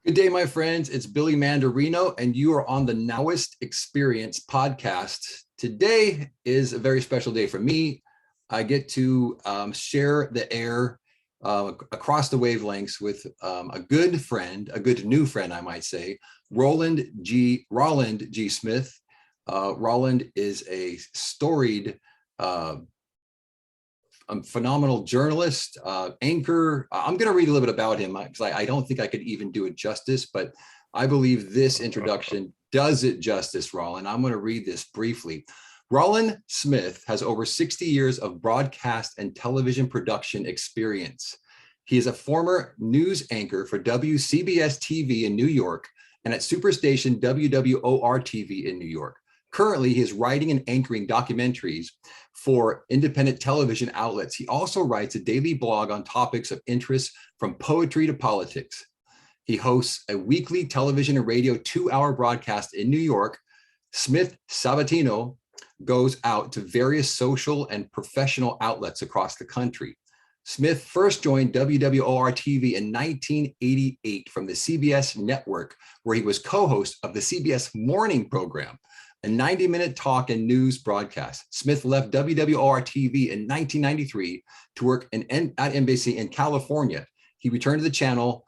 Good day, my friends. It's Billy Mandarino, and you are on the NOW-IST Experience Podcast. Today is a very special day for me. I get to share the air across the wavelengths with a good friend, a good new friend, I might say, Rolland G. Smith. Rolland is a storied phenomenal journalist, anchor. I'm going to read a little bit about him because I don't think I could even do it justice, but I believe this introduction does it justice, Rolland. I'm going to read this briefly. Rolland Smith has over 60 years of broadcast and television production experience. He is a former news anchor for WCBS-TV in New York and at superstation WWOR-TV in New York. Currently, he is writing and anchoring documentaries for independent television outlets. He also writes a daily blog on topics of interest from poetry to politics. He hosts a weekly television and radio 2-hour broadcast in New York. Smith-Sabatino goes out to various social and professional outlets across the country. Smith first joined WWOR-TV in 1988 from the CBS network, where he was co-host of the CBS morning program, a 90-minute talk and news broadcast. Smith left WWOR-TV in 1993 to work at NBC in California. He returned to the channel.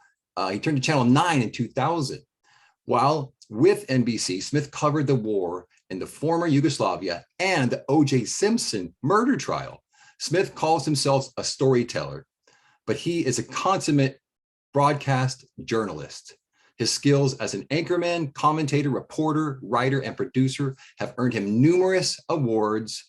He turned to Channel 9 in 2000. While with NBC, Smith covered the war in the former Yugoslavia and the OJ Simpson murder trial. Smith calls himself a storyteller, but he is a consummate broadcast journalist. His skills as an anchorman, commentator, reporter, writer, and producer have earned him numerous awards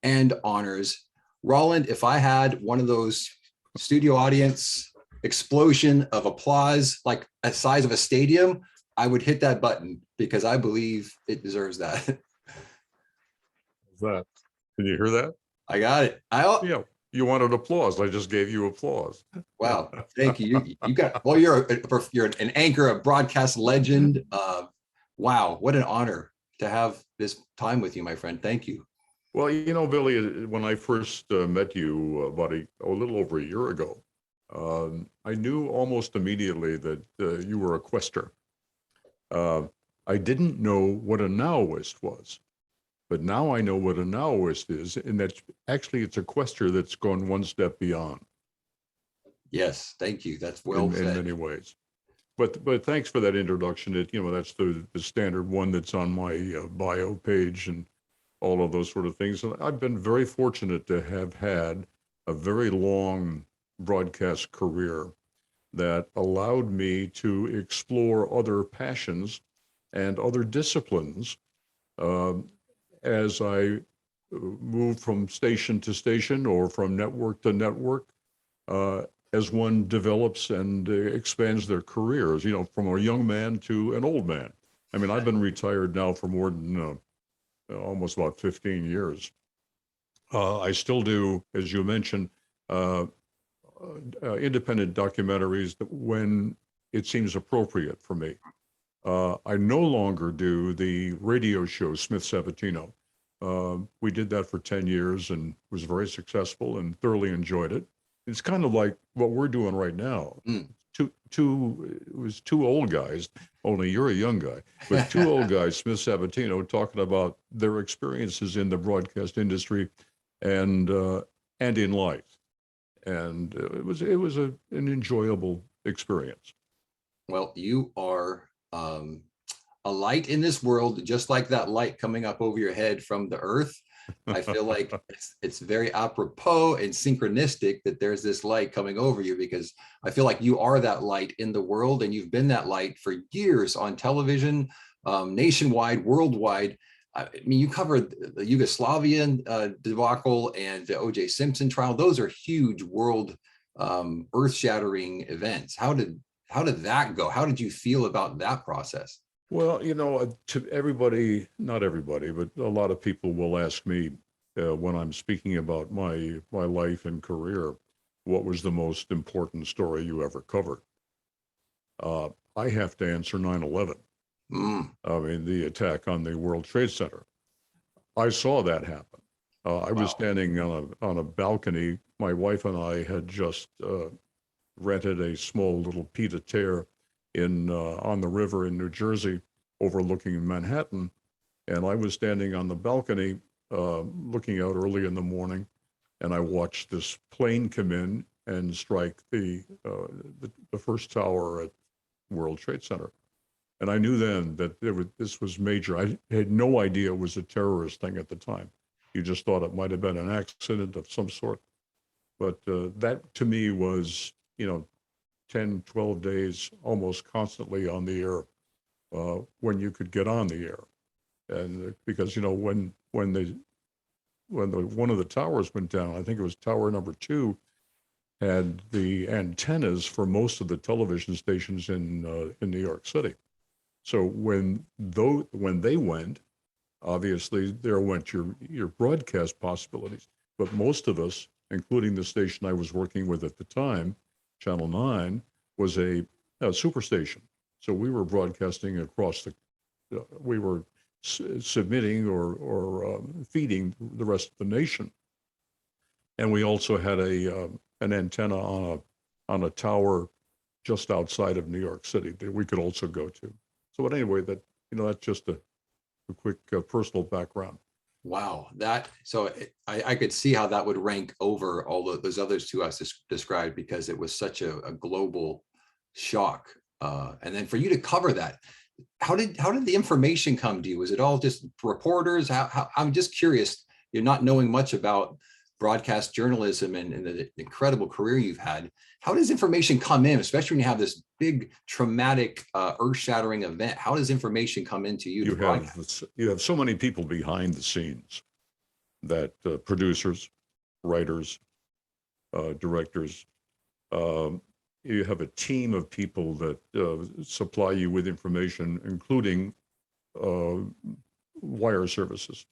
and honors. Rolland, if I had one of those studio audience explosion of applause, like the size of a stadium, I would hit that button because I believe it deserves that. Can you hear that? I got it. Yeah. You wanted applause. I just gave you applause. Wow, thank you. You got, well, you're an anchor, a broadcast legend. Wow, what an honor to have this time with you, my friend. Thank you. Well, Billy, when I first met you about a little over a year ago, I knew almost immediately that you were a quester. I didn't know what a NOW-IST was. But now I know what a NOW-IST is, and that's actually it's a quester that's gone one step beyond. Yes, thank you. That's well said. In many ways. But thanks for that introduction. That's the standard one that's on my bio page and all of those sort of things. And I've been very fortunate to have had a very long broadcast career that allowed me to explore other passions and other disciplines. As I move from station to station or from network to network, as one develops and expands their careers, from a young man to an old man. I mean, I've been retired now for more than almost about 15 years. I still do, as you mentioned, independent documentaries when it seems appropriate for me. I no longer do the radio show, Smith-Sabatino. We did that for 10 years and was very successful and thoroughly enjoyed it. It's kind of like what we're doing right now. It was two old guys, only you're a young guy, but two old guys, Smith-Sabatino, talking about their experiences in the broadcast industry and in life. And it was an enjoyable experience. Well, you are a light in this world, just like that light coming up over your head from the earth. I feel like it's very apropos and synchronistic that there's this light coming over you, because I feel like you are that light in the world, and you've been that light for years on television, nationwide, worldwide. I mean, you covered the Yugoslavian debacle and the OJ Simpson trial. Those are huge world, earth-shattering events. How did that go? How did you feel about that process? Well, to everybody, not everybody, but a lot of people will ask me when I'm speaking about my life and career, what was the most important story you ever covered? I have to answer 9/11. I mean, the attack on the World Trade Center. I saw that happen. I was standing on a balcony. My wife and I had just rented a small little pied-à-terre on the river in New Jersey, overlooking Manhattan, and I was standing on the balcony, looking out early in the morning, and I watched this plane come in and strike the first tower at World Trade Center. And I knew then that this was major. I had no idea it was a terrorist thing at the time. You just thought it might have been an accident of some sort. But that to me was, 10, 12 days almost constantly on the air when you could get on the air. And because, when one of the towers went down, I think it was tower number 2, had the antennas for most of the television stations in New York City. So when they went, obviously there went your broadcast possibilities. But most of us, including the station I was working with at the time, Channel 9, was a superstation. So we were broadcasting across we were submitting or feeding the rest of the nation. And we also had an antenna on a tower just outside of New York City that we could also go to. So anyway, that's just a quick personal background. Wow, I could see how that would rank over all of those others two I described, because it was such a global shock. And then for you to cover that, how did the information come to you? Was it all just reporters? How I'm just curious. You're not knowing much about broadcast journalism and the incredible career you've had. How does information come in, especially when you have this big, traumatic, earth-shattering event? How does information come into you? You have so many people behind the scenes, that producers, writers, directors. You have a team of people that supply you with information, including wire services,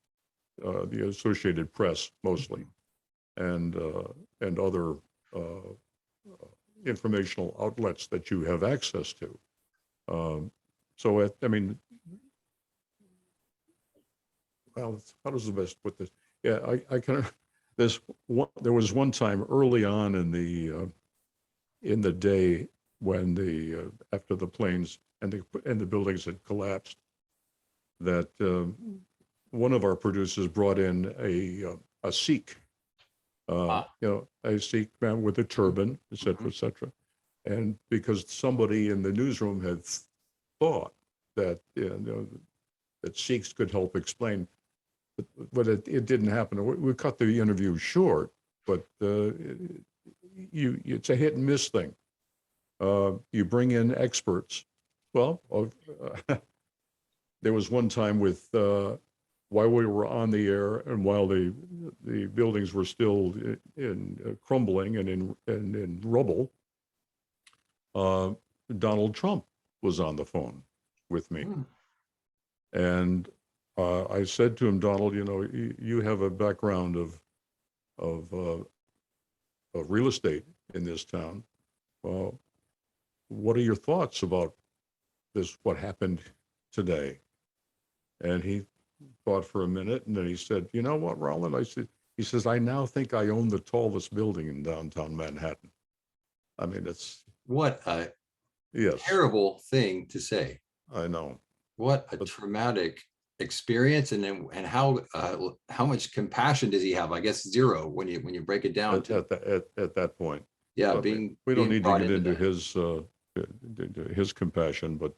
the Associated Press mostly, and other informational outlets that you have access to. How does the best put this? Yeah, I kind of, there was one time early on in the day when after the planes and the buildings had collapsed, that one of our producers brought in a Sikh, a Sikh man with a turban, et cetera, et cetera. And because somebody in the newsroom had thought that that Sikhs could help explain, but it didn't happen. We cut the interview short, but it's a hit and miss thing. You bring in experts. Well, there was one time with while we were on the air and while the buildings were still in crumbling and in rubble, Donald Trump was on the phone with me. And I said to him, Donald, you have a background of real estate in this town. Well, what are your thoughts about what happened today? And he thought for a minute, and then he said, you know what, Rolland? He says, I now think I own the tallest building in downtown Manhattan. I mean, what a terrible thing to say. I know. What a traumatic experience, and how much compassion does he have? I guess zero when you break it down at that point. Yeah, but we don't need to get into his compassion, but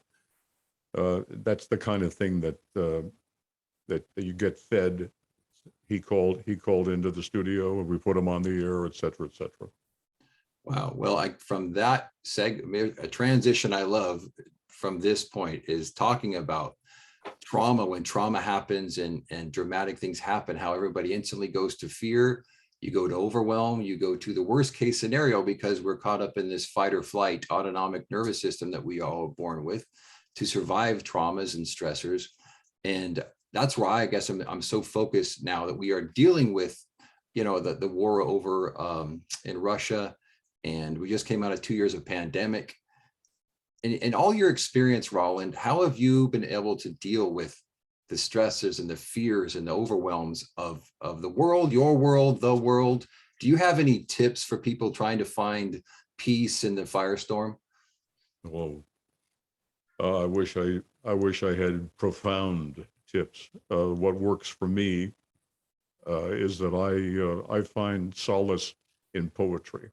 that's the kind of thing that you get fed. He called into the studio, and we put him on the air, et cetera, et cetera. Wow. Well, from that segment, a transition I love from this point is talking about trauma. When trauma happens and dramatic things happen, how everybody instantly goes to fear. You go to overwhelm, you go to the worst case scenario, because we're caught up in this fight or flight autonomic nervous system that we all are born with to survive traumas and stressors. And that's why I guess I'm so focused now that we are dealing with, the war over in Russia, and we just came out of 2 years of pandemic. In all your experience, Rolland, how have you been able to deal with the stresses and the fears and the overwhelms of the world, your world, the world? Do you have any tips for people trying to find peace in the firestorm? Well, I wish I had profound tips. What works for me is that I find solace in poetry.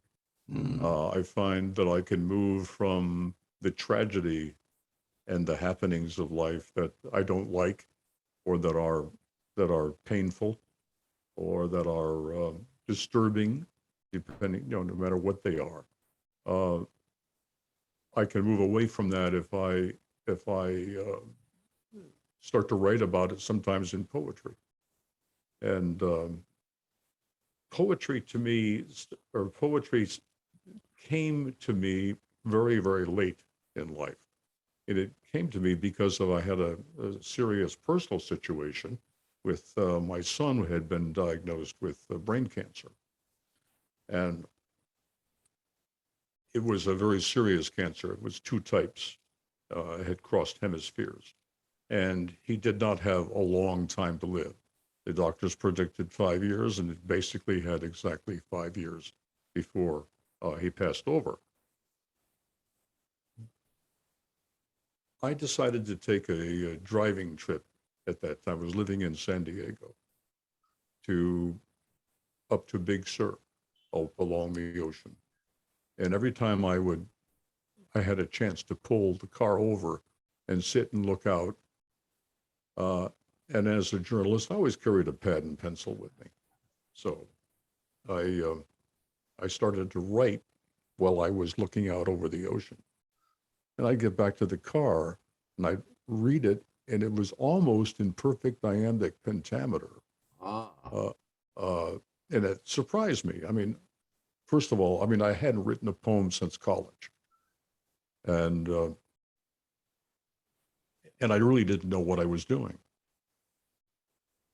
I find that I can move from the tragedy and the happenings of life that I don't like, or that are painful, or that are disturbing, depending, no matter what they are. I can move away from that if I start to write about it, sometimes in poetry. And poetry to me, or poetry came to me very, very late in life. And it came to me because I had a serious personal situation with my son, who had been diagnosed with brain cancer. And it was a very serious cancer. It was two types. It had crossed hemispheres. And he did not have a long time to live. The doctors predicted 5 years, and it basically had exactly 5 years before he passed over. I decided to take a driving trip at that time. I was living in San Diego, up to Big Sur, along the ocean. And every time I had a chance to pull the car over and sit and look out. And as a journalist, I always carried a pad and pencil with me. So I started to write while I was looking out over the ocean. And I'd get back to the car and I'd read it, and it was almost in perfect iambic pentameter. And it surprised me. I mean, first of all, I hadn't written a poem since college. And I really didn't know what I was doing.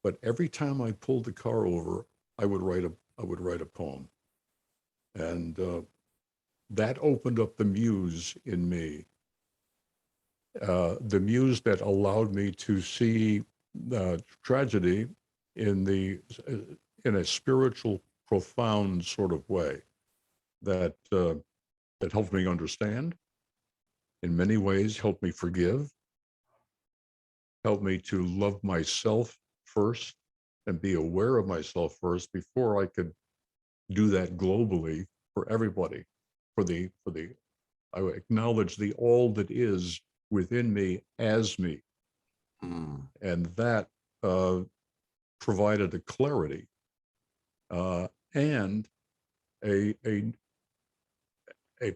But every time I pulled the car over, I would write a poem. And that opened up the muse in me. The muse that allowed me to see tragedy in a spiritual, profound sort of way that helped me understand, in many ways helped me forgive, helped me to love myself first and be aware of myself first before I could do that globally for everybody. I acknowledge the all that is within me as me. And that provided a clarity and a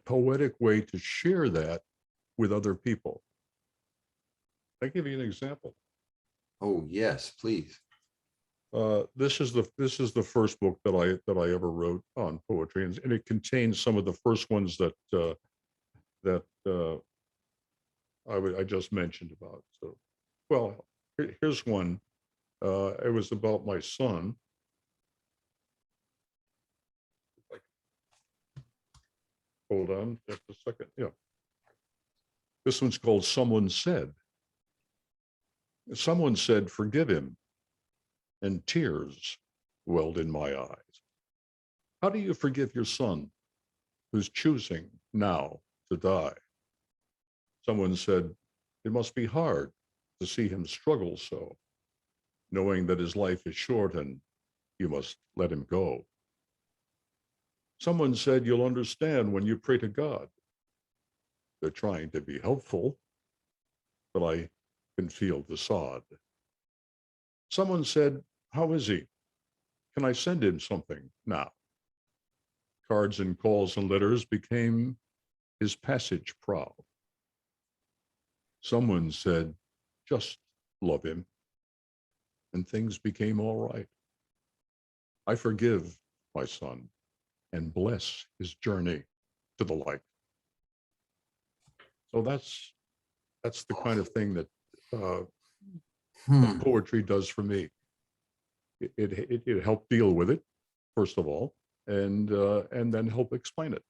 poetic way to share that with other people. I'll give you an example. Oh, yes, please. This is the first book that I ever wrote on poetry, and it contains some of the first ones that I just mentioned about. So, well, here's one. It was about my son. Hold on just a second. Yeah. This one's called Someone Said. Someone said, forgive him, and tears welled in my eyes. How do you forgive your son who's choosing now to die? Someone said, it must be hard to see him struggle so, knowing that his life is short and you must let him go. Someone said, you'll understand when you pray to God. They're trying to be helpful, but I can feel the sod. Someone said, how is he? Can I send him something now? Cards and calls and letters became his passage prow. Someone said, just love him, and things became all right. I forgive my son and bless his journey to the light. So that's the kind of thing that poetry does for me. It helped deal with it, first of all, and then help explain it.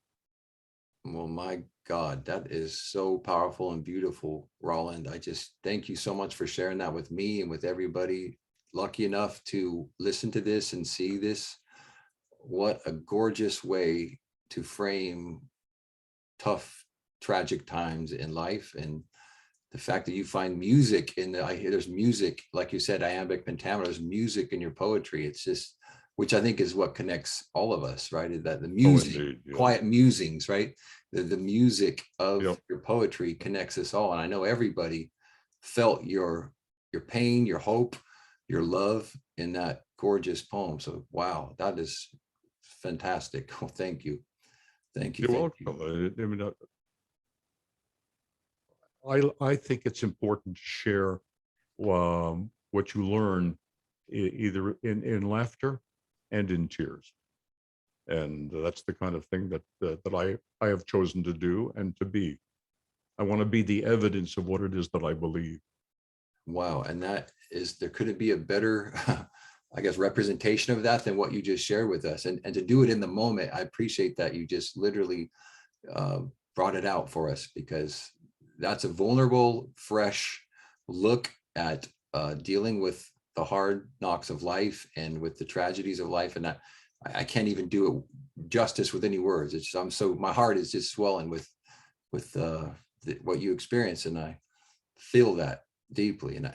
Well, my God, that is so powerful and beautiful, Rolland. I just thank you so much for sharing that with me and with everybody lucky enough to listen to this and see this. What a gorgeous way to frame tough, tragic times in life. And the fact that you find music in I hear there's music, like you said, iambic pentameter, there's music in your poetry. It's just, which I think is what connects all of us, right? That the music, indeed, yeah. quiet musings, right? The music of Yep. your poetry connects us all. And I know everybody felt your pain, your hope, your love in that gorgeous poem. So, wow, that is fantastic. Oh, thank you. Thank you. You're Thank welcome. you. I mean, I think it's important to share what you learn either in laughter and in tears. And that's the kind of thing that I have chosen to do and to be. I want to be the evidence of what it is that I believe. Wow. And that is, there couldn't be a better, I guess, representation of that than what you just shared with us. And to do it in the moment, I appreciate that you just literally brought it out for us, because that's a vulnerable, fresh look at dealing with the hard knocks of life and with the tragedies of life. And that I can't even do it justice with any words. It's, my heart is just swelling with what you experience, and I feel that deeply. And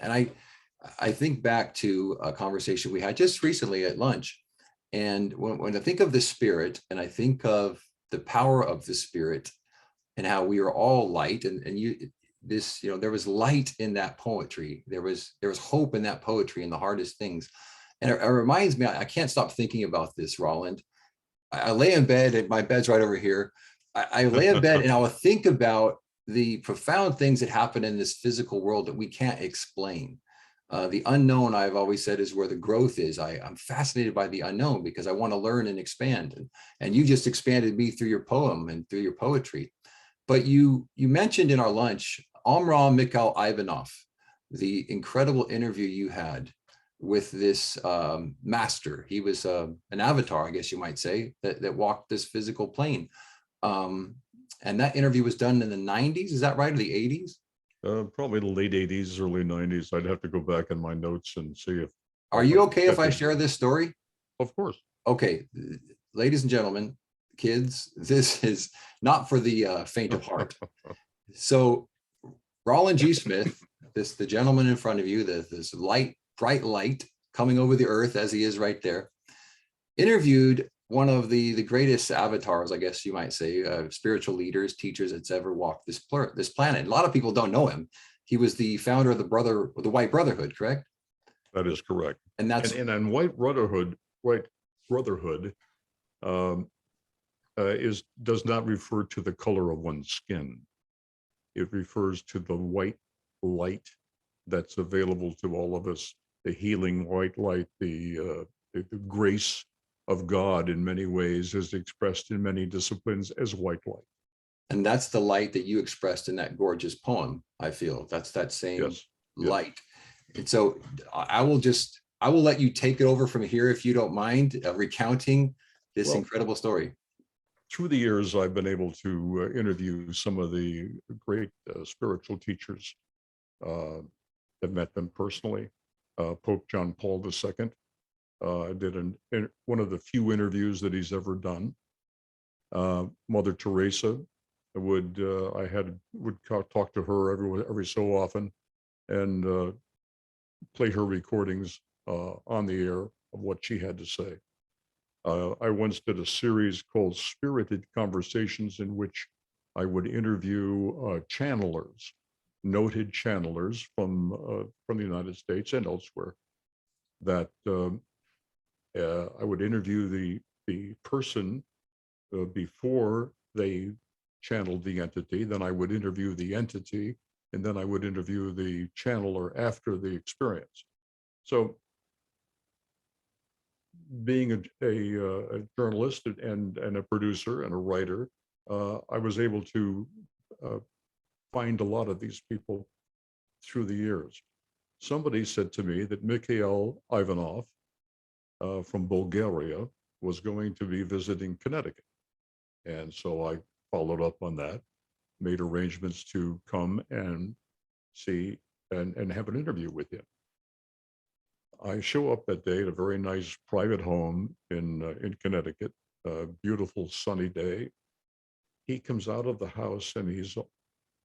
I think back to a conversation we had just recently at lunch. And when I think of the Spirit, and I think of the power of the Spirit, and how we are all light, and there was light in that poetry. There was hope in that poetry, in the hardest things. And it reminds me, I can't stop thinking about this, Rolland. I lay in bed, and my bed's right over here. I lay in bed and I will think about the profound things that happen in this physical world that we can't explain. The unknown, I've always said, is where the growth is. I'm fascinated by the unknown because I want to learn and expand. And you just expanded me through your poem and through your poetry. But you mentioned in our lunch, Amram Mikhail Ivanov, the incredible interview you had with this master. He was an avatar, I guess you might say, that walked this physical plane. And that interview was done in the 90s, is that right, or the 80s? Probably the late 80s, early 90s. I'd have to go back in my notes and see if. Are you okay if I share this story? Of course. Okay, ladies and gentlemen, kids, this is not for the faint of heart. So Rolland G. Smith, the gentleman in front of you, this bright light coming over the earth as he is right there, interviewed one of the greatest avatars, I guess you might say, spiritual leaders, teachers that's ever walked this planet. A lot of people don't know him. He was the founder of the White Brotherhood, correct? That is correct. And that's and White Brotherhood does not refer to the color of one's skin. It refers to the white light that's available to all of us, the healing white light, the grace of God in many ways is expressed in many disciplines as white light. And that's the light that you expressed in that gorgeous poem, I feel. That's that same light. And so I will let you take it over from here, if you don't mind, recounting this incredible story. Through the years, I've been able to interview some of the great spiritual teachers. I've met them personally. Pope John Paul II. I did one of the few interviews that he's ever done. Mother Teresa would talk to her every so often, and play her recordings on the air of what she had to say. I once did a series called Spirited Conversations, in which I would interview channelers, noted channelers from the United States and elsewhere. That I would interview the person before they channeled the entity, then I would interview the entity, and then I would interview the channeler after the experience. So, being a journalist and a producer and a writer, I was able to find a lot of these people through the years. Somebody said to me that Mikhail Ivanov from Bulgaria was going to be visiting Connecticut. And so I followed up on that, made arrangements to come and see and have an interview with him. I show up that day at a very nice private home in Connecticut, a beautiful sunny day. He comes out of the house and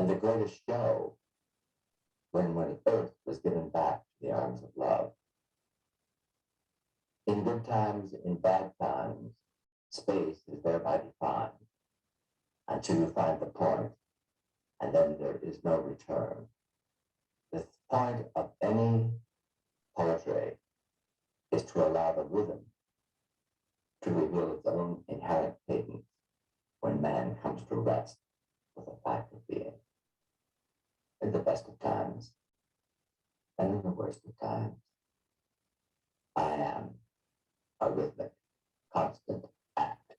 and the greatest show when Earth was given back to the arms of love. In good times, in bad times, space is thereby defined until you find the point, and then there is no return. The point of any poetry is to allow the rhythm to reveal its own inherent cadence when man comes to rest with the fact of being. In the best of times and in the worst of times, I am a rhythmic, constant act.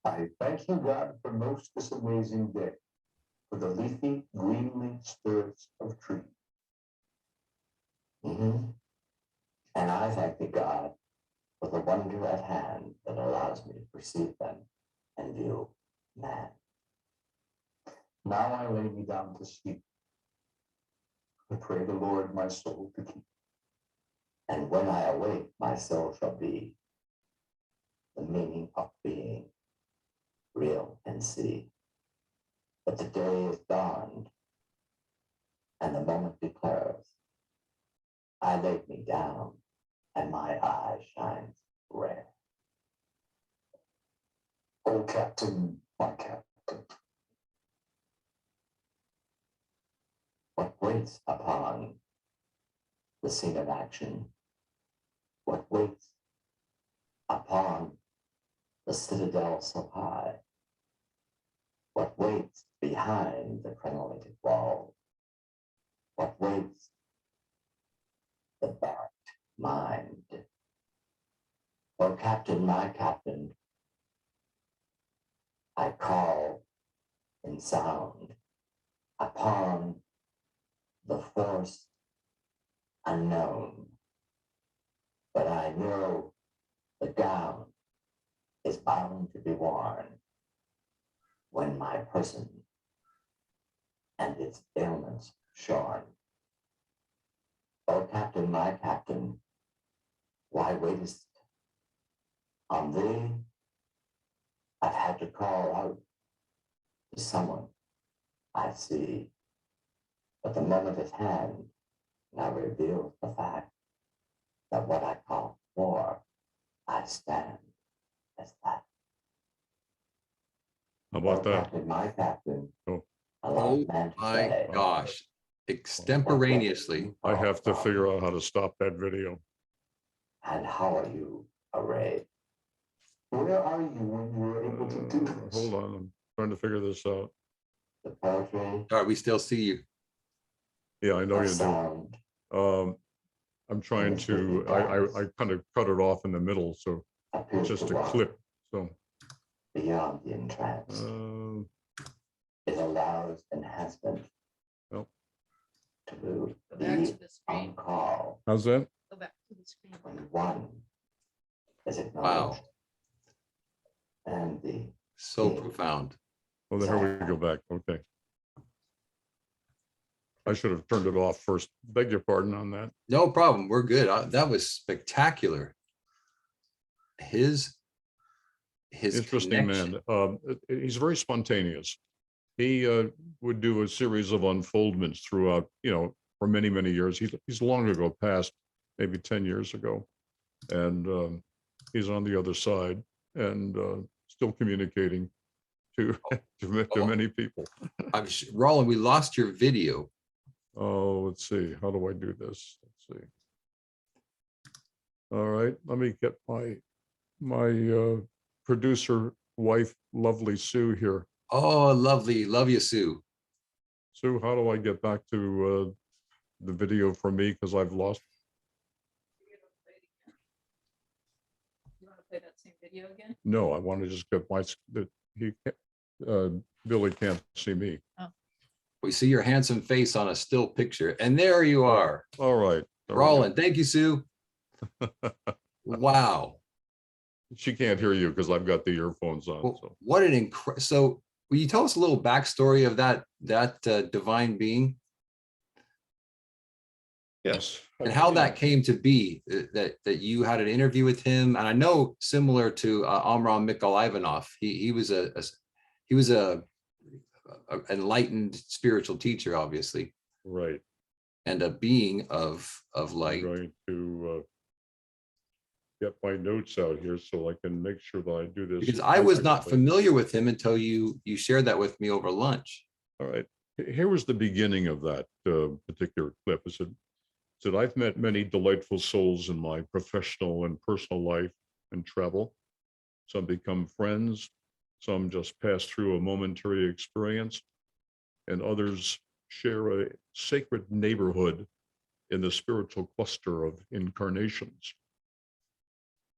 I thank you, God, for most this amazing day, for the leafy, greenly spirits of trees. And I thank thee, God, for the wonder at hand that allows me to perceive them and view man. Now I lay me down to sleep. I pray the Lord my soul to keep. And when I awake, my soul shall be the meaning of being, real and see. But the day is dawned, and the moment declares, I laid me down, and my eye shines red. Oh, Captain, my Captain. What waits upon the scene of action? What waits upon the citadel so high? What waits behind the crenellated wall? What waits the barracked mind? Oh, Captain, my Captain, I call in sound upon the force unknown, but I know the gown is bound to be worn when my person and its ailments shorn. Oh, Captain, my Captain, why waitest on thee? I've had to call out to someone I see, but the moment at hand now reveals the fact that what I call for, I stand as that. How about Oh, that? Captain, my Captain, Oh. allow Oh man to my say, gosh. Extemporaneously. I have to figure out how to stop that video. and how are you arrayed? Where are you when you were able to do this? Hold on, I'm trying to figure this out. The poetry, All right, we still see you. Yeah, I know the you do. sound, I'm trying to, I kind of cut it off in the middle, so appears just to a run clip. So, beyond the entrance. It allows enhancement Nope. to Go back be to the screen. on call how's that? Go back to the screen. when one is Wow. acknowledged and the So profound. Oh, there we go back. Okay. I should have turned it off first. Beg your pardon on that. No problem. We're good. That was spectacular. His Interesting connection. man. He's very spontaneous. He would do a series of unfoldments throughout, for many, many years. He's long ago passed, maybe 10 years ago. And he's on the other side and still communicating to many people. Rolland, we lost your video. Oh, let's see. How do I do this? Let's see. All right. Let me get my producer wife, lovely Sue here. Oh, lovely. Love you, Sue. Sue, how do I get back to the video for me? Because I've lost. You want to play that same video again? No, I want to just get Billy can't see me. We see your handsome face on a still picture. And there you are. All right. Rolland, thank you, Sue. Wow. She can't hear you because I've got the earphones on. Well, So what an incredible. So will you tell us a little backstory of that divine being? yes. And how that came to be, that you had an interview with him? And I know, similar to Amram Mikhail Ivanov, he was a enlightened spiritual teacher, obviously, Right. and a being of I'm light. going to get my notes out here so I can make sure that I do this. Because I was not accurately. familiar with him until you shared that with me over lunch. All right. Here was the beginning of that particular clip. It said, I've met many delightful souls in my professional and personal life and travel. Some become friends, some just pass through a momentary experience, and others share a sacred neighborhood in the spiritual cluster of incarnations.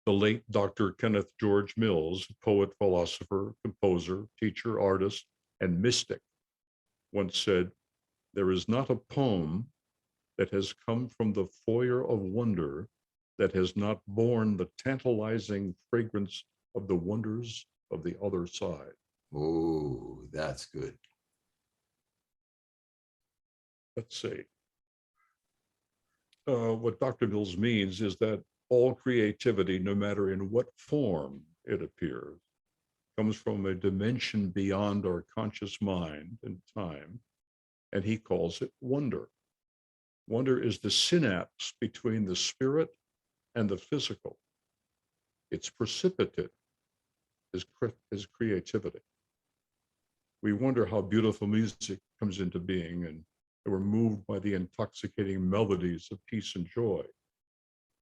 The late Dr. Kenneth George Mills, poet, philosopher, composer, teacher, artist, and mystic, once said, there is not a poem that has come from the foyer of wonder that has not borne the tantalizing fragrance of the wonders of the other side. Oh, that's good. Let's see. What Dr. Mills means is that all creativity, no matter in what form it appears, comes from a dimension beyond our conscious mind and time, and he calls it wonder. Wonder is the synapse between the spirit and the physical. It's precipitate is creativity. We wonder how beautiful music comes into being, and we're moved by the intoxicating melodies of peace and joy.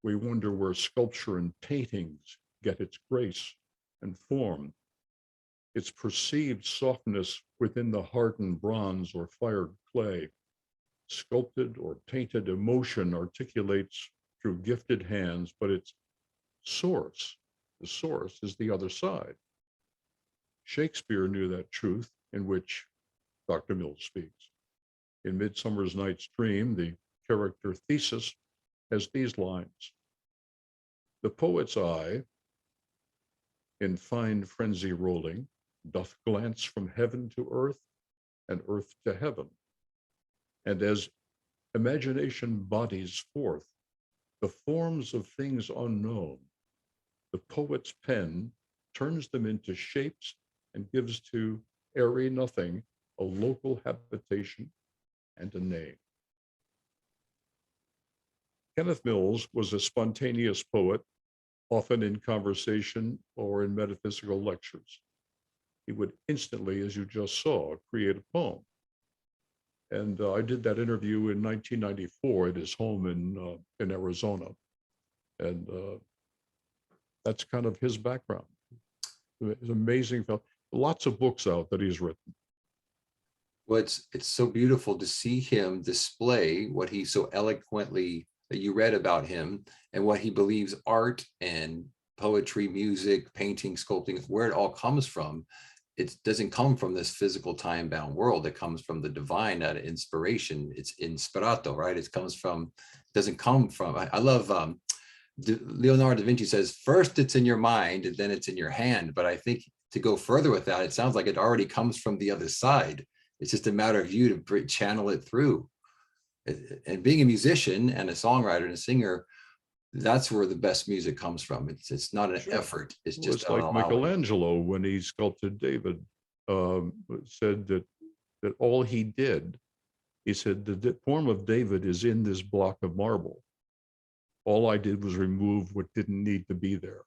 We wonder where sculpture and paintings get its grace and form. Its perceived softness within the hardened bronze or fired clay. Sculpted or painted emotion articulates through gifted hands, but its source, the source is the other side. Shakespeare knew that truth, in which Dr. Mills speaks. In Midsummer Night's Dream, the character Theseus has these lines. The poet's eye, in fine frenzy rolling, doth glance from heaven to earth and earth to heaven. And as imagination bodies forth the forms of things unknown, the poet's pen turns them into shapes and gives to airy nothing a local habitation and a name. Kenneth Mills was a spontaneous poet, often in conversation or in metaphysical lectures. He would instantly, as you just saw, create a poem. And I did that interview in 1994 at his home in Arizona. And that's kind of his background. It's amazing. Lots of books out that he's written. Well, it's so beautiful to see him display what he so eloquently, that you read about him, and what he believes art and poetry, music, painting, sculpting, where it all comes from. It doesn't come from this physical time-bound world. It comes from the divine, that inspiration. It's inspirato, right? It comes from, doesn't come from, I love Leonardo da Vinci says, first it's in your mind and then it's in your hand. But I think to go further with that, it sounds like it already comes from the other side. It's just a matter of you to channel it through. And being a musician and a songwriter and a singer, that's where the best music comes from. It's not an effort. It's Well, just it's like allowing. Michelangelo, when he sculpted David, said that all he did, he said, the form of David is in this block of marble. All I did was remove what didn't need to be there.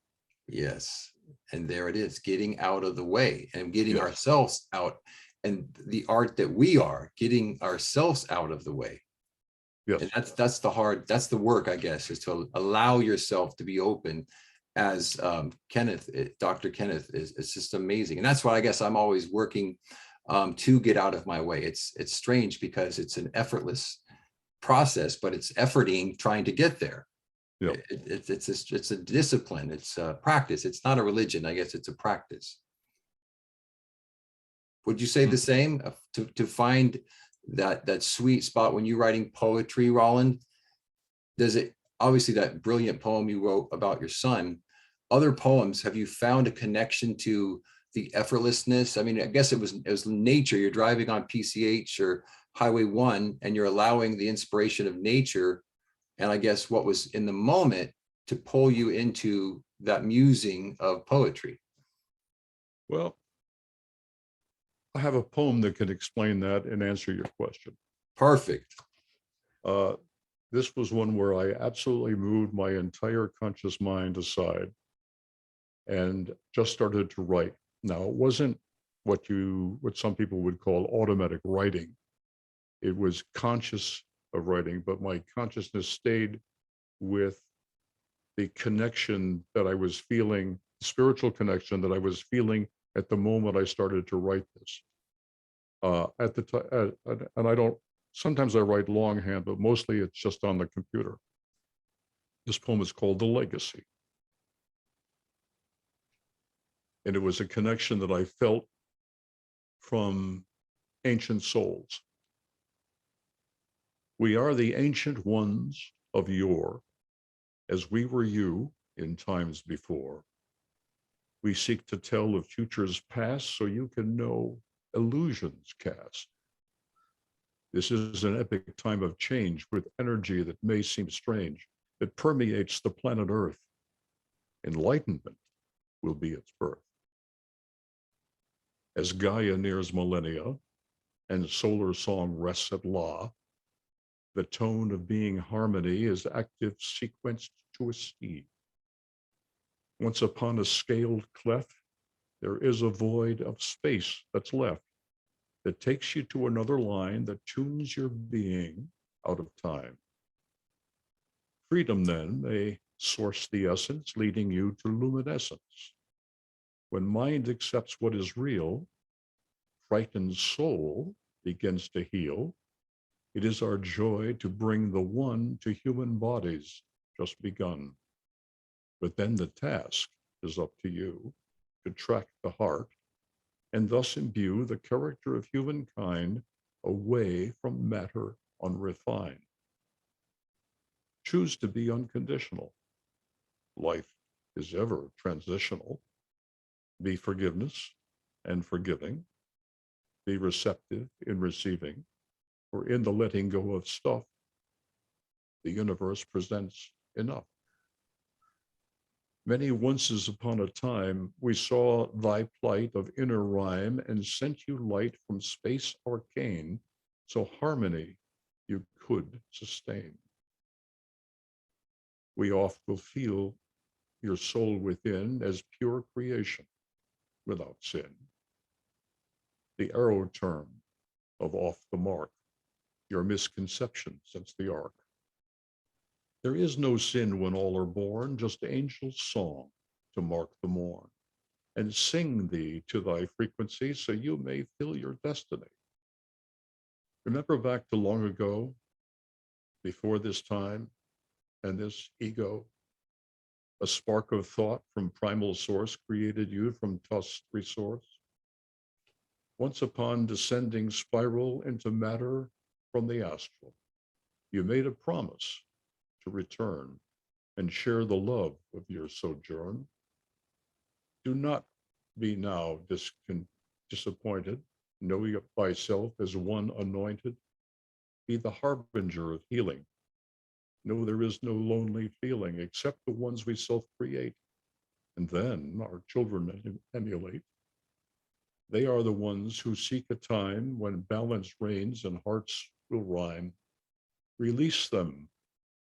Yes. And there it is, getting out of the way and getting Yes. ourselves out, and the art that we are, getting ourselves out of the way. Yes. And that's the work, I guess, is to allow yourself to be open. As Dr. Kenneth is, it's just amazing. And that's why I guess I'm always working to get out of my way. It's strange because it's an effortless process, but it's efforting trying to get there. Yeah. It's a discipline. It's a practice. It's not a religion. I guess it's a practice. Would you say the same, to find that sweet spot when you're writing poetry, Rolland? Does it, obviously that brilliant poem you wrote about your son, other poems, have you found a connection to the effortlessness? I mean, I guess it was nature. You're driving on PCH or Highway 1 and you're allowing the inspiration of nature, and I guess what was in the moment, to pull you into that musing of poetry. Well, have a poem that can explain that and answer your question. Perfect. This was one where I absolutely moved my entire conscious mind aside and just started to write. Now, it wasn't what some people would call automatic writing. It was conscious of writing, but my consciousness stayed with the connection that I was feeling, spiritual connection that I was feeling at the moment I started to write this. At the time, and I don't, sometimes I write longhand, but mostly it's just on the computer. This poem is called The Legacy. And it was a connection that I felt from ancient souls. We are the ancient ones of yore, as we were you in times before. We seek to tell of futures past so you can know illusions cast. This is an epic time of change with energy that may seem strange, that permeates the planet Earth. Enlightenment will be its birth. As Gaia nears millennia and solar song rests at law, the tone of being harmony is active sequenced to a C. Once upon a scaled clef, there is a void of space that's left that takes you to another line that tunes your being out of time. Freedom then may source the essence, leading you to luminescence. When mind accepts what is real, frightened soul begins to heal. It is our joy to bring the one to human bodies just begun. But then the task is up to you to track the heart and thus imbue the character of humankind away from matter unrefined. Choose to be unconditional. Life is ever transitional. Be forgiveness and forgiving. Be receptive in receiving, for in the letting go of stuff, the universe presents enough. Many onces upon a time, we saw thy plight of inner rhyme and sent you light from space arcane, so harmony you could sustain. We oft will feel your soul within as pure creation without sin. The arrow term of off the mark, your misconception since the ark. There is no sin when all are born, just angels' song to mark the morn, and sing thee to thy frequency so you may fill your destiny. Remember back to long ago, before this time and this ego, a spark of thought from primal source created you from Tusk's resource. Once upon descending spiral into matter from the astral, you made a promise to return and share the love of your sojourn. Do not be now disappointed. Know thyself as one anointed. Be the harbinger of healing. Know there is no lonely feeling except the ones we self-create, and then our children emulate. They are the ones who seek a time when balance reigns and hearts will rhyme. Release them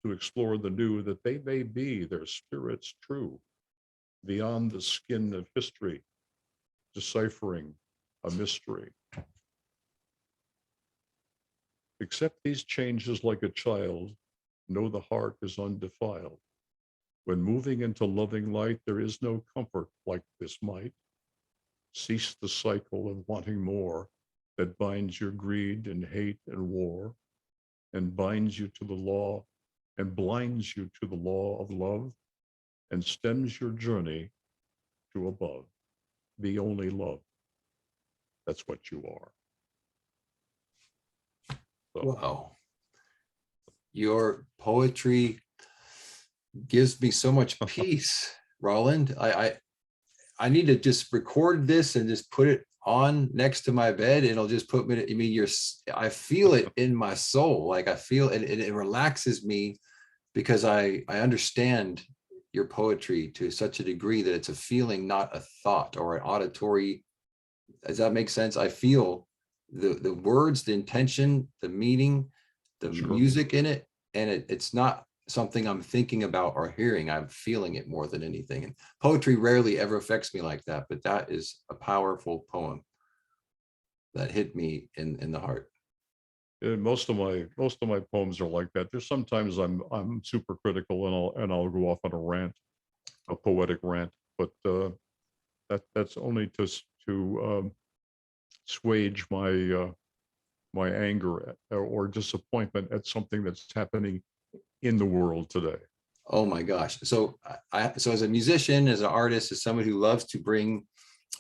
to explore the new, that they may be their spirits true, beyond the skin of history, deciphering a mystery. Accept these changes like a child. Know the heart is undefiled. When moving into loving light, there is no comfort like this might. Cease the cycle of wanting more that binds your greed and hate and war, and binds you to the law and blinds you to the law of love, and stems your journey to above. Be only love. That's what you are. So, Wow. Your poetry gives me so much peace, Rolland. I need to just record this and just put it on next to my bed, and it'll just put me, I mean, I feel it in my soul. Like I feel it, it relaxes me because I understand your poetry to such a degree that it's a feeling, not a thought or an auditory Does that make sense? I feel the words, the intention, the meaning, the Sure. music in it, and it's not something I'm thinking about or hearing. I'm feeling it more than anything. And poetry rarely ever affects me like that, but that is a powerful poem that hit me in the heart. Most of my poems are like that. There's sometimes I'm super critical and I'll go off on a rant, a poetic rant, but that's only to assuage my anger or disappointment at something that's happening in the world today. Oh my gosh. So so as a musician, as an artist, as someone who loves to bring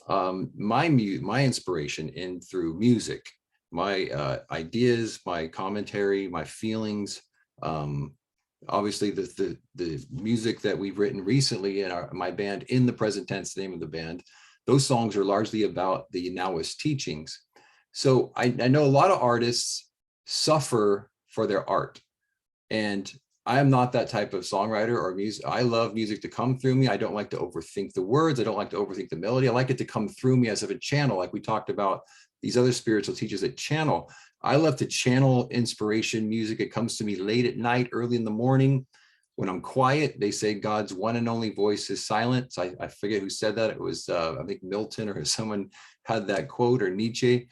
my inspiration in through music, my ideas, my commentary, my feelings, obviously the music that we've written recently in my band, in the present tense, the name of the band, those songs are largely about the NOW-IST teachings. So I know a lot of artists suffer for their art, and I am not that type of songwriter or music. I love music to come through me. I don't like to overthink the words. I don't like to overthink the melody. I like it to come through me as if a channel, like we talked about these other spiritual teachers that channel. I love to channel inspiration music. It comes to me late at night, early in the morning. When I'm quiet, they say God's one and only voice is silent. So I forget who said that. It was, I think Milton or someone had that quote, or Nietzsche.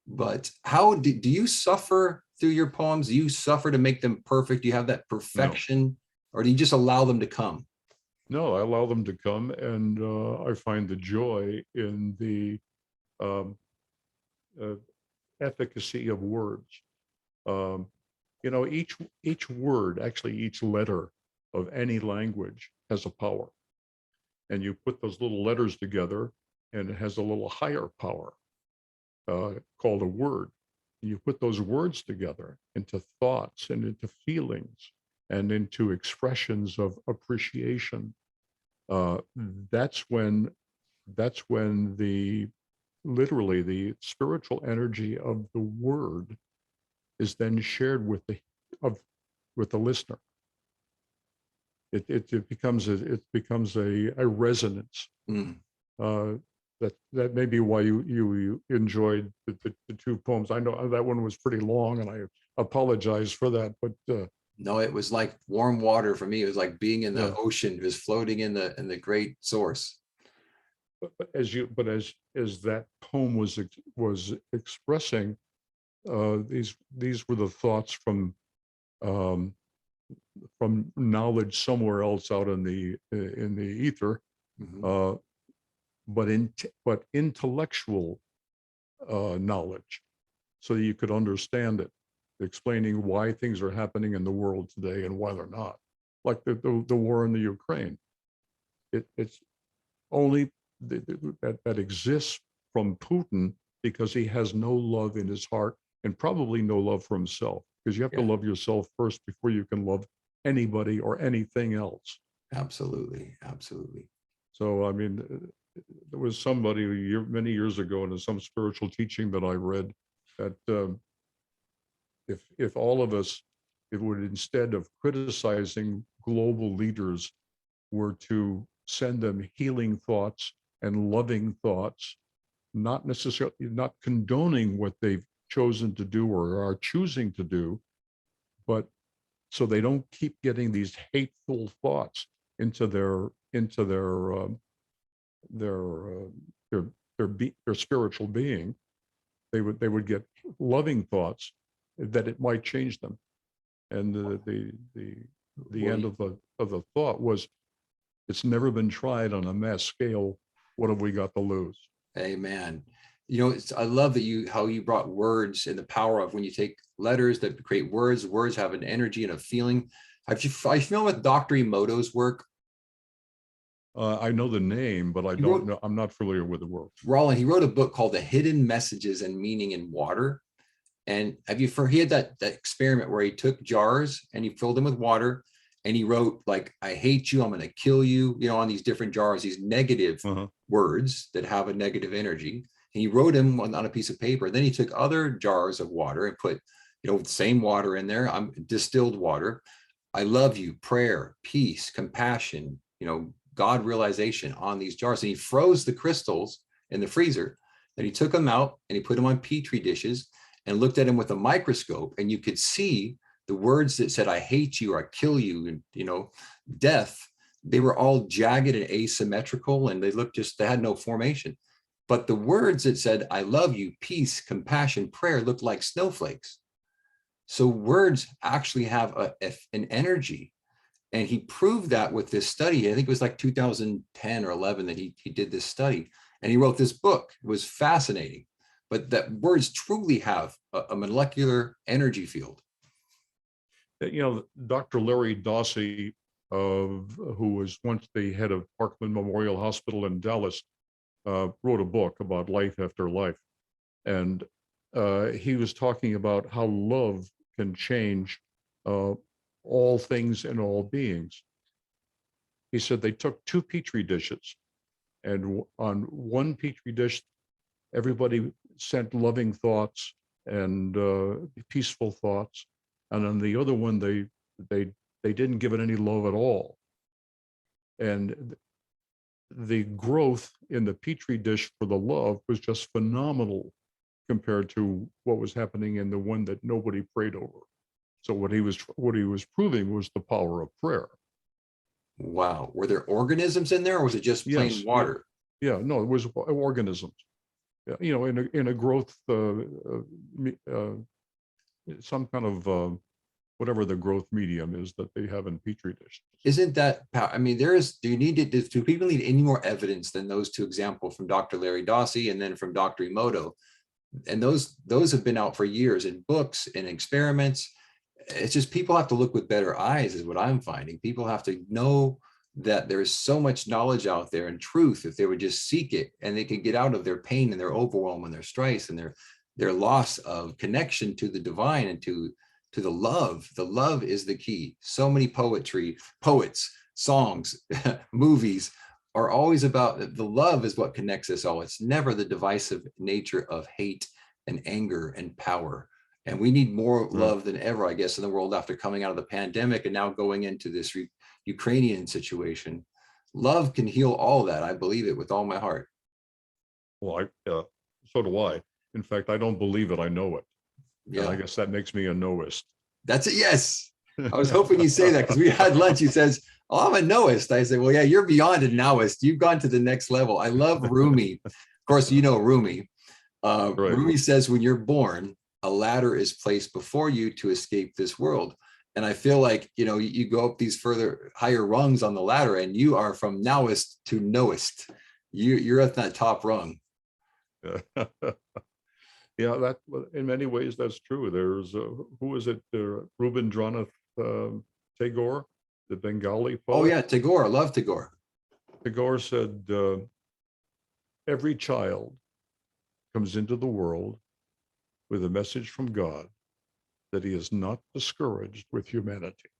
But how do you suffer through your poems? Do you suffer to make them perfect? Do you have that perfection, or do you just allow them to come? No, I allow them to come, and I find the joy in the efficacy of words. Each word, actually each letter of any language has a power, and you put those little letters together and it has a little higher power called a word. And you put those words together into thoughts and into feelings and into expressions of appreciation. That's when literally the spiritual energy of the word is then shared with the listener. It becomes a resonance. That may be why you enjoyed the two poems. I know that one was pretty long, and I apologize for that, but no, it was like warm water for me. It was like being in the Yeah. ocean, just floating in the great source. but as that poem was expressing, these were the thoughts from knowledge somewhere else out in the ether, Mhm. but intellectual knowledge, so that you could understand it, explaining why things are happening in the world today and why they're not, like the war in the Ukraine. It's only that exists from Putin because he has no love in his heart, and probably no love for himself, because you have to Yeah. love yourself first before you can love anybody or anything else. Absolutely. Absolutely. So, I mean, there was somebody many years ago in some spiritual teaching that I read that if all of us, it would, instead of criticizing global leaders, were to send them healing thoughts and loving thoughts, not necessarily, not condoning what they've chosen to do or are choosing to do, but so they don't keep getting these hateful thoughts into their spiritual being. They would get loving thoughts, that it might change them. And the end of the thought was, it's never been tried on a mass scale. What have we got to lose? Amen. I love that how you brought words and the power of when you take letters that create words. Words have an energy and a feeling. Are you familiar with Dr. Emoto's work? I know the name, but I don't know. I'm not familiar with the work. Rolland, he wrote a book called The Hidden Messages and Meaning in Water. And he had that experiment where he took jars and he filled them with water, and he wrote, like, I hate you, I'm going to kill you, on these different jars, these negative words that have a negative energy. And he wrote them on a piece of paper. Then he took other jars of water and put, the same water in there, distilled water. I love you, prayer, peace, compassion, God realization on these jars. And he froze the crystals in the freezer. Then he took them out and he put them on Petri dishes and looked at them with a microscope, and you could see the words that said, I hate you, or I kill you, and, you know, death. They were all jagged and asymmetrical, and they had no formation. But the words that said, I love you, peace, compassion, prayer, looked like snowflakes. So words actually have an energy. And he proved that with this study. I think it was like 2010 or 11 that he did this study. And he wrote this book. It was fascinating. But that words truly have a molecular energy field. You know, Dr. Larry Dossey, who was once the head of Parkland Memorial Hospital in Dallas, wrote a book about life after life. And he was talking about how love can change all things and all beings. He said they took 2 Petri dishes, and on one Petri dish, everybody sent loving thoughts and peaceful thoughts. And on the other one, they didn't give it any love at all. And the growth in the Petri dish for the love was just phenomenal compared to what was happening in the one that nobody prayed over. So what he was proving was the power of prayer. Wow. Were there organisms in there, or was it just plain Yes. water? Yeah, no, it was organisms. Yeah, you know, in a growth, some kind of whatever the growth medium is that they have in Petri dishes. Isn't that, I mean, do people need any more evidence than those 2 examples from Dr. Larry Dossey and then from Dr. Emoto? And those have been out for years in books and experiments. It's just people have to look with better eyes is what I'm finding. People have to know that there is so much knowledge out there and truth if they would just seek it, and they could get out of their pain and their overwhelm and their strife and their loss of connection to the divine and to the love. The love is the key. So many poets, songs, movies are always about the love is what connects us all. It's never the divisive nature of hate and anger and power. And we need more love than ever, I guess, in the world after coming out of the pandemic and now going into this Ukrainian situation. Love can heal all that. I believe it with all my heart. Well, so do I. In fact, I don't believe it, I know it. Yeah, And I guess that makes me a NOW-IST. that's it. Yes. I was hoping you'd say that because we had lunch. He says, oh, I'm a NOW-IST. I said, well, yeah, you're beyond a NOW-IST. You've gone to the next level. I love Rumi. Of course, you know Rumi. Right. Rumi says when you're born, a ladder is placed before you to escape this world. And I feel like, you know, you go up these higher rungs on the ladder, and you are from NOW-IST to NOW-IST. You're at that top rung. Yeah, that in many ways that's true. There's who is it? Rabindranath Tagore, the Bengali poet. Oh yeah, Tagore. I love Tagore. Tagore said, every child comes into the world with a message from God that he is not discouraged with humanity.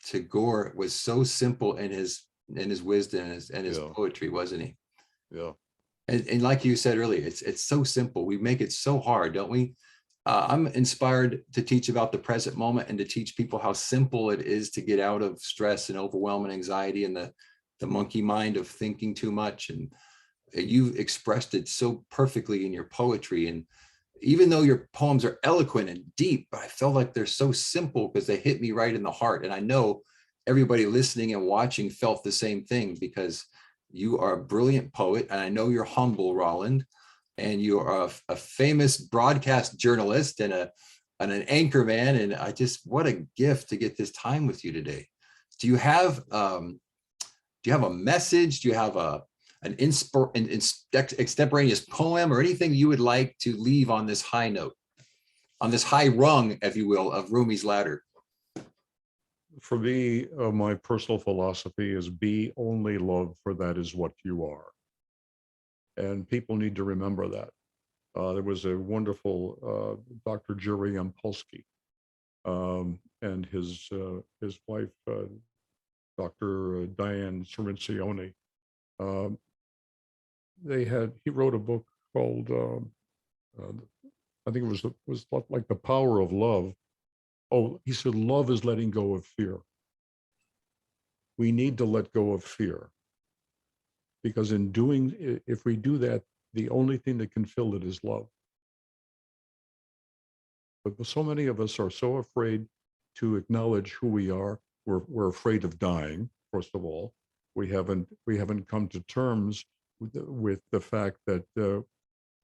Tagore was so simple in his wisdom and his Yeah. poetry, wasn't he? Yeah. And like you said earlier, it's so simple. We make it so hard, don't we? I'm inspired to teach about the present moment and to teach people how simple it is to get out of stress and overwhelm and anxiety and the monkey mind of thinking too much. And you've expressed it so perfectly in your poetry. And even though your poems are eloquent and deep, I felt like they're so simple because they hit me right in the heart. And I know everybody listening and watching felt the same thing, because you are a brilliant poet. And I know you're humble, Rolland, and you are a famous broadcast journalist and an anchor man. And what a gift to get this time with you today. Do you have a message? Do you have an extemporaneous poem or anything you would like to leave on this high note, on this high rung, if you will, of Rumi's ladder? For me, my personal philosophy is be only love, for that is what you are. And people need to remember that. There was a wonderful Dr. Jerry Yampolsky and his wife, Dr. Diane Cirincione. He wrote a book called, I think it was like The Power of Love. Oh, he said, love is letting go of fear. We need to let go of fear. because if we do that, the only thing that can fill it is love. But so many of us are so afraid to acknowledge who we are. We're afraid of dying, first of all. We haven't come to terms with the fact that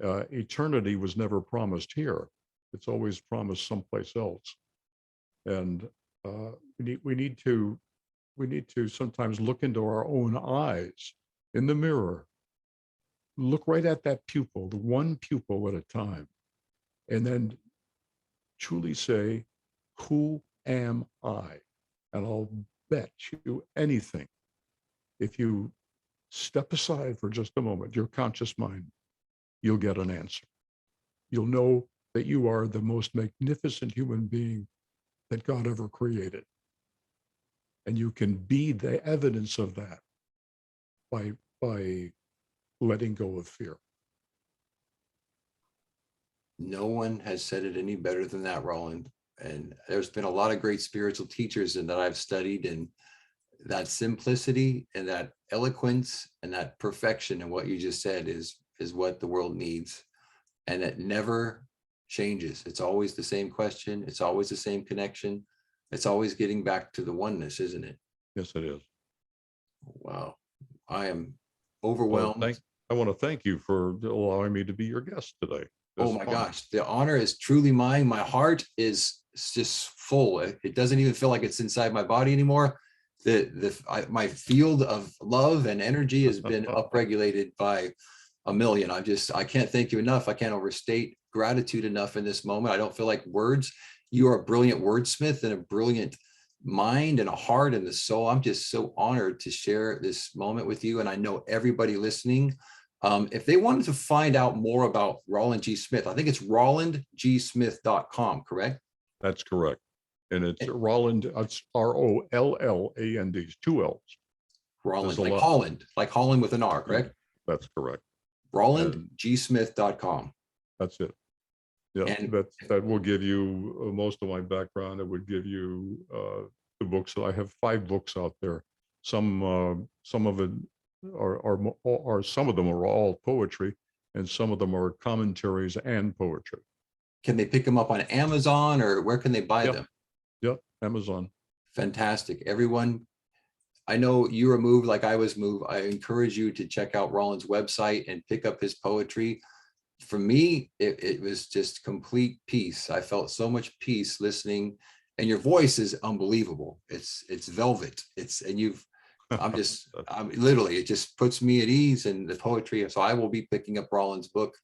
eternity was never promised here. It's always promised someplace else. And we need to sometimes look into our own eyes in the mirror, look right at that pupil, the one pupil at a time, and then truly say, who am I? And I'll bet you anything, if you step aside for just a moment, your conscious mind, you'll get an answer. You'll know that you are the most magnificent human being that God ever created. And you can be the evidence of that by letting go of fear. No one has said it any better than that, Rolland. And there's been a lot of great spiritual teachers and that I've studied, and that simplicity and that eloquence and that perfection in what you just said is what the world needs. And it never changes. It's always the same question. It's always the same connection. It's always getting back to the oneness, isn't it? Yes, it is. Wow. I am overwhelmed. I want to thank you for allowing me to be your guest today. Oh my gosh, the honor is truly mine. My heart is just full. It doesn't even feel like it's inside my body anymore. My field of love and energy has been upregulated by a million. I can't thank you enough. I can't overstate gratitude enough in this moment. I don't feel like words. You are a brilliant wordsmith and a brilliant mind and a heart and the soul. I'm just so honored to share this moment with you. And I know everybody listening, if they wanted to find out more about Rolland G. Smith, I think it's RollandGSmith.com, correct? That's correct. And it's Rolland, it's Rolland, 2 L's. Rolland, like Holland, like Holland with an R, correct? That's correct. RollandGSmith.com. That's it. Yeah, And that will give you most of my background. It would give you the books. I have 5 books out there. Some of it are some of them are all poetry, and some of them are commentaries and poetry. can they pick them up on Amazon, or where can they buy them? Yep, Amazon. Fantastic. Everyone, I know you were moved like I was moved. I encourage you to check out Rolland's website and pick up his poetry. For me, it was just complete peace. I felt so much peace listening, and your voice is unbelievable. It's velvet. I'm literally, it just puts me at ease, and the poetry. So I will be picking up Rolland's book,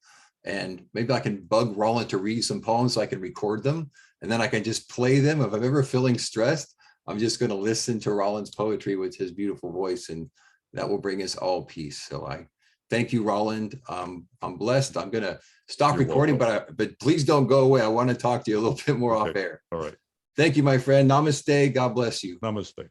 and maybe I can bug Rolland to read some poems so I can record them, and then I can just play them. If I'm ever feeling stressed, I'm just going to listen to Rolland's poetry with his beautiful voice, and that will bring us all peace. So I thank you, Rolland. I'm blessed. I'm going to stop recording, but please don't go away. I want to talk to you a little bit more off air. All right. Thank you, my friend. Namaste. God bless you. Namaste.